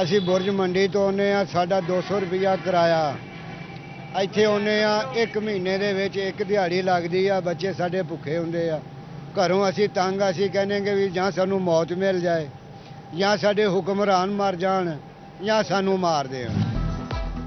ਅਸੀਂ ਬੁਰਜ ਮੰਡੀ ਤੋਂ ਆਉਂਦੇ ਆ, ਸਾਡਾ 200 ਰੁਪਇਆ ਕਿਰਾਇਆ। ਇੱਥੇ ਆਉਂਦੇ ਆ, ਇੱਕ ਮਹੀਨੇ ਦੇ ਵਿੱਚ ਇੱਕ ਦਿਹਾੜੀ ਲੱਗਦੀ ਆ, ਬੱਚੇ ਸਾਡੇ ਭੁੱਖੇ ਹੁੰਦੇ ਆ। ਘਰੋਂ ਅਸੀਂ ਤੰਗ, ਅਸੀਂ ਕਹਿੰਦੇ ਵੀ ਜਾਂ ਸਾਨੂੰ ਮੌਤ ਮਿਲ ਜਾਏ ਜਾਂ ਸਾਡੇ ਹੁਕਮਰਾਨ ਮਰ ਜਾਣ ਜਾਂ ਸਾਨੂੰ ਮਾਰ ਦੇਣ।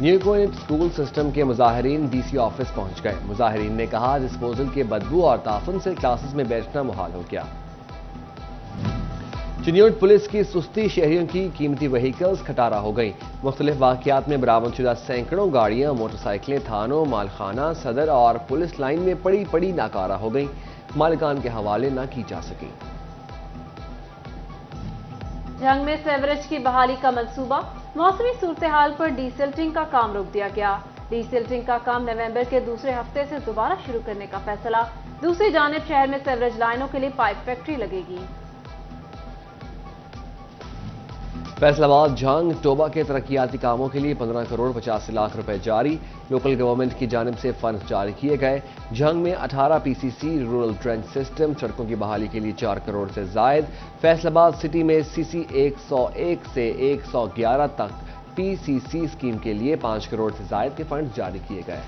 نیو کوئنٹ اسکول سسٹم کے مظاہرین ڈی سی آفس پہنچ گئے. مظاہرین نے کہا ڈسپوزل کے بدبو اور تعفن سے کلاسز میں بیٹھنا محال ہو گیا. چنیوٹ پولیس کی سستی شہریوں کی قیمتی وہیکلز کھٹارا ہو گئی. مختلف واقعات میں برآمد شدہ سینکڑوں گاڑیاں موٹر سائیکلیں تھانوں مالخانہ صدر اور پولیس لائن میں پڑی پڑی ناکارہ ہو گئیں. مالکان کے حوالے نہ کی جا سکیں. جھنگ میں سیوریج کی بحالی کا منصوبہ. موسمی صورتحال پر ڈی سلٹنگ کا کام روک دیا گیا. ڈی سلٹنگ کا کام نومبر کے دوسرے ہفتے سے دوبارہ شروع کرنے کا فیصلہ. دوسری جانب شہر میں سیوریج لائنوں کے لیے پائپ فیکٹری لگے گی. فیصل آباد جھنگ ٹوبہ کے ترقیاتی کاموں کے لیے 15 کروڑ 85 لاکھ روپے جاری. لوکل گورنمنٹ کی جانب سے فنڈز جاری کیے گئے. جھنگ میں 18 پی سی سی رورل ڈرینچ سسٹم سڑکوں کی بحالی کے لیے 4 کروڑ سے زائد. فیصل آباد سٹی میں سی سی 101 سے 111 تک پی سی سی اسکیم کے لیے 5 کروڑ سے زائد کے فنڈز جاری کیے گئے.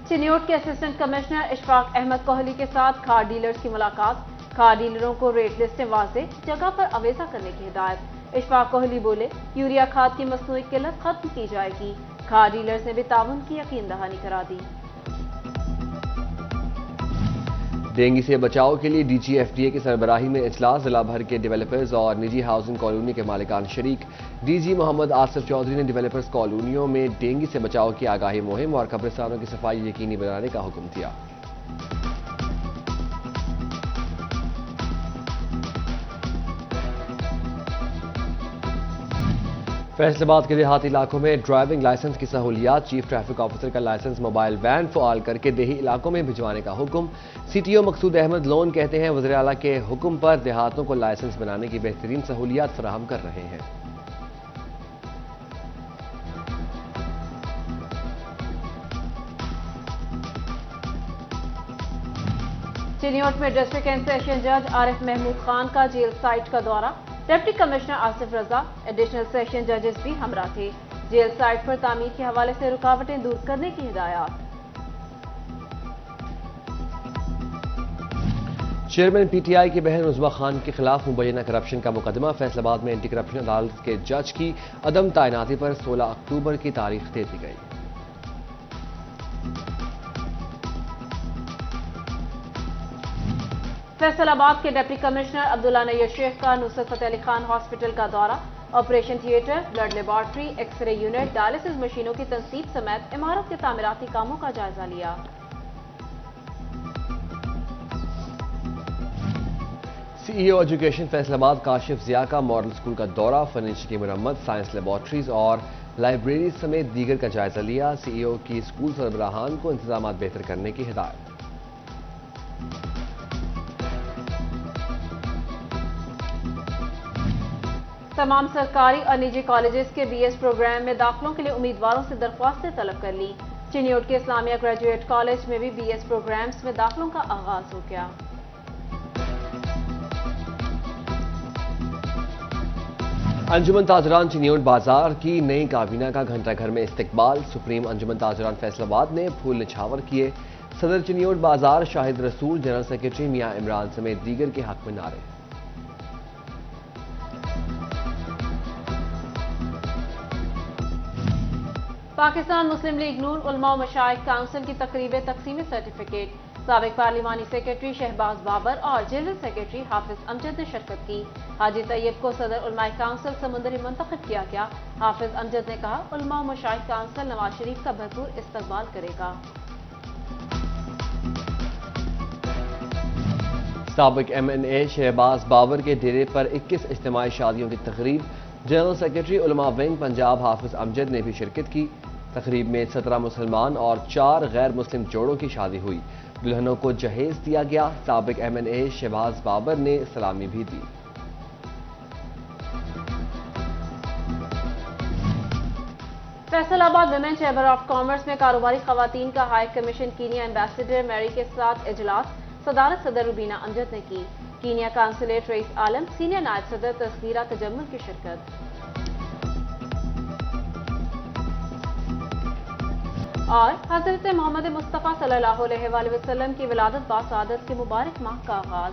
چنیوٹ کے اسسٹنٹ کمشنر اشفاق احمد کوہلی کے ساتھ کھاد ڈیلرز کی ملاقات. کھاد ڈیلروں کو ریٹ لسٹیں واضح جگہ پر اویزہ کرنے کی ہدایت. اشفاق کوہلی بولے یوریا کھاد کی مصنوعی قلت ختم کی جائے گی. کھاد ڈیلرز نے بھی تعاون کی یقین دہانی کرا دی. ڈینگی سے بچاؤ کے لیے D G F D A کی سربراہی میں اجلاس. ضلع بھر کے ڈیولپرز اور نجی ہاؤسنگ کالونی کے مالکان شریک. ڈی جی محمد آصف چودھری نے ڈیولپرز کالونیوں میں ڈینگی سے بچاؤ کی آگاہی مہم اور قبرستانوں کی صفائی یقینی بنانے کا حکم دیا. فیصل آباد کے دیہاتی علاقوں میں ڈرائیونگ لائسنس کی سہولیات. چیف ٹریفک آفیسر کا لائسنس موبائل وین فعال کر کے دیہی علاقوں میں بھجوانے کا حکم. سی ٹی او مقصود احمد لون کہتے ہیں وزیر اعلیٰ کے حکم پر دیہاتوں کو لائسنس بنانے کی بہترین سہولیات فراہم کر رہے ہیں. چنیوٹ میں ڈسٹرکٹ اینڈ سیشن جج عارف محمود خان کا جیل سائٹ کا دورہ. ڈپٹی کمشنر آصف رضا ایڈیشنل سیشن ججز بھی ہمراہ تھے. جیل سائٹ پر تعمیر کے حوالے سے رکاوٹیں دور کرنے کی ہدایات. چیئرمین پی ٹی آئی کی بہن عظمیٰ خان کے خلاف مبینہ کرپشن کا مقدمہ. فیصل آباد میں اینٹی کرپشن عدالت کے جج کی عدم تعیناتی پر 16 اکتوبر کی تاریخ دے دی گئی. فیصل آباد کے ڈپٹی کمشنر عبداللہ نیر شیخ کا نصرت فتح علی خان ہاسپٹل کا دورہ. Operation theatre, blood laboratory, x ray unit, dialysis مشینوں کی تنصیب سمیت عمارت کے تعمیراتی کاموں کا جائزہ لیا. سی ای او ایجوکیشن فیصل آباد کاشف ضیاء کا ماڈل اسکول کا دورہ. فرنیچر کی مرمت، سائنس لیبارٹریز اور لائبریریز سمیت دیگر کا جائزہ لیا. سی ای او کی اسکول سربراہان کو انتظامات بہتر کرنے کی ہدایت. تمام سرکاری اور نجی کالجز کے بی ایس پروگرام میں داخلوں کے لیے امیدواروں سے درخواستیں طلب کر لی. چنیوٹ کے اسلامیہ گریجویٹ کالج میں بھی بی ایس پروگرامز میں داخلوں کا آغاز ہو گیا. انجمن تاجران چنیوٹ بازار کی نئی کابینہ کا گھنٹہ گھر میں استقبال. سپریم انجمن تاجران فیصل آباد نے پھول نچھاور کیے. صدر چنیوٹ بازار شاہد رسول، جنرل سیکرٹری میاں عمران سمیت دیگر کے حق میں نعرے. پاکستان مسلم لیگ نون علماء و مشائخ کونسل کی تقریب تقسیم سرٹیفکیٹ. سابق پارلیمانی سیکرٹری شہباز بابر اور جنرل سیکرٹری حافظ امجد نے شرکت کی. حاجی طیب کو صدر علماء کونسل سمندری منتخب کیا گیا. حافظ امجد نے کہا علماء و مشائخ کونسل نواز شریف کا بھرپور استقبال کرے گا. سابق ایم این اے شہباز بابر کے ڈیرے پر 21 اجتماعی شادیوں کی تقریب. جنرل سیکرٹری علماء ونگ پنجاب حافظ امجد نے بھی شرکت کی. تقریب میں 17 مسلمان اور 4 غیر مسلم جوڑوں کی شادی ہوئی. دلہنوں کو جہیز دیا گیا. سابق ایم این اے شہباز بابر نے سلامی بھی دی. فیصل آباد ویمن چیمبر آف کامرس میں کاروباری خواتین کا ہائی کمیشن کینیا ایمبیسڈر میری کے ساتھ اجلاس. صدارت صدر روبینہ امجد نے کی. کینیا کانسولیٹ رئیس عالم، سینئر نائب صدر تصویرہ تجمل کی شرکت. اور حضرت محمد مصطفیٰ صلی اللہ علیہ وآلہ وسلم کی ولادت باسعادت کے مبارک ماہ کا آغاز.